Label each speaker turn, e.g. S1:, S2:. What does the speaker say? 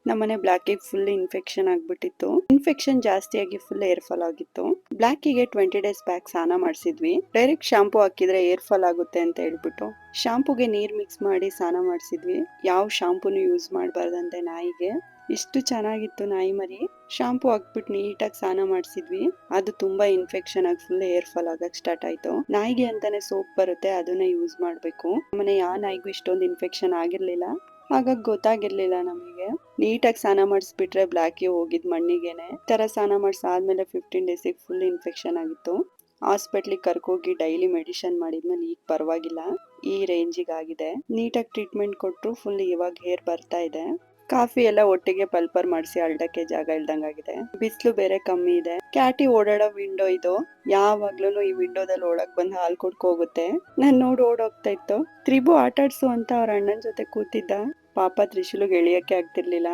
S1: ನಮ್ಮನೆ ಬ್ಲಾಕಿಗೆ full infection ಆಗ್ಬಿಟ್ಟಿತ್ತು. Infection ಜಾಸ್ತಿ ಆಗಿ ಫುಲ್ ಏರ್ ಫಾಲ್ ಆಗಿತ್ತು. ಬ್ಲಾಕಿಗೆ 20 ಡೇಸ್ ಬ್ಯಾಕ್ ಸ್ನಾನ ಮಾಡಿಸಿದ್ವಿ. ಡೈರೆಕ್ಟ್ ಶಾಂಪೂ ಹಾಕಿದ್ರೆ ಏರ್ ಫಾಲ್ ಆಗುತ್ತೆ ಅಂತ ಹೇಳ್ಬಿಟ್ಟು ಶಾಂಪೂಗೆ ನೀರ್ ಮಿಕ್ಸ್ ಮಾಡಿ ಸ್ನಾನ ಮಾಡಿಸಿದ್ವಿ. ಯಾವ ಶಾಂಪೂನು ಯೂಸ್ ಮಾಡಬಾರ್ದಂತೆ ನಾಯಿಗೆ. ಇಷ್ಟು ಚೆನ್ನಾಗಿತ್ತು ನಾಯಿ ಮರಿ. ಶಾಂಪೂ ಹಾಕ್ಬಿಟ್ಟು ನೀಟಾಗಿ ಸ್ನಾನ ಮಾಡಿಸಿದ್ವಿ. ಅದು ತುಂಬಾ ಇನ್ಫೆಕ್ಷನ್ ಆಗಿ ಫುಲ್ ಏರ್ ಫಾಲ್ ಆಗಕ್ ಸ್ಟಾರ್ಟ್ ಆಯ್ತು. ನಾಯಿಗೆ ಅಂತಾನೆ ಸೋಪ್ ಬರುತ್ತೆ, ಅದನ್ನ ಯೂಸ್ ಮಾಡ್ಬೇಕು. ಮನೆ ಯಾವ ನಾಯಿಗೂ ಇಷ್ಟೊಂದು ಇನ್ಫೆಕ್ಷನ್ ಆಗಿರ್ಲಿಲ್ಲ, ಹಾಗಾಗಿ ಗೊತ್ತಾಗಿರ್ಲಿಲ್ಲ ನಮಗೆ. ನೀಟಾಗಿ ಸ್ನಾನ ಮಾಡಿಸ್ಬಿಟ್ರೆ ಬ್ಲಾಕಿ ಹೋಗಿದ್ ಮಣ್ಣಿಗೆನೆ. ತರ ಸ್ನಾನ ಮಾಡಿಸಾದ್ಮೇಲೆ 15 ಡೇಸಿಗೆ ಫುಲ್ ಇನ್ಫೆಕ್ಷನ್ ಆಗಿತ್ತು. ಹಾಸ್ಪಿಟ್ಲಿಗೆ ಕರ್ಕೋಗಿ ಡೈಲಿ ಮೆಡಿಸಿನ್ ಮಾಡಿದ್ಮೇಲೆ ಈಗ ಪರವಾಗಿಲ್ಲ, ಈ ರೇಂಜಿಗೆ ಆಗಿದೆ. ನೀಟಾಗಿ ಟ್ರೀಟ್ಮೆಂಟ್ ಕೊಟ್ರು ಫುಲ್ ಇವಾಗ ಹೇರ್ ಬರ್ತಾ ಇದೆ. ಕಾಫಿ ಎಲ್ಲ ಒಟ್ಟಿಗೆ ಪಲ್ಪರ್ ಮಾಡಿಸಿ ಅಲ್ಡಕ್ಕೆ ಜಾಗ ಇಲ್ದಂಗಾಗಿದೆ. ಬಿಸಿಲು ಬೇರೆ ಕಮ್ಮಿ ಇದೆ. ಕ್ಯಾಟಿ ಓಡಾಡೋ ವಿಂಡೋ ಇದು. ಯಾವಾಗ್ಲೂ ಈ ವಿಂಡೋದಲ್ಲಿ ಒಳಗ್ ಬಂದು ಹಾಲ್ ಕುಡ್ಕೊ ಹೋಗುತ್ತೆ. ನಾನ್ ನೋಡಿ ಓಡೋಗ್ತಾ ಇತ್ತು. ತ್ರಿಬು ಆಟಾಡ್ಸು ಅಂತ ಅವ್ರ ಅಣ್ಣನ್ ಜೊತೆ ಕೂತಿದ್ದ. ಪಾಪ ತ್ರಿಶೂಲ್ಗೆ ಎಳಿಯಕ್ಕೆ ಆಗ್ತಿರ್ಲಿಲ್ಲ.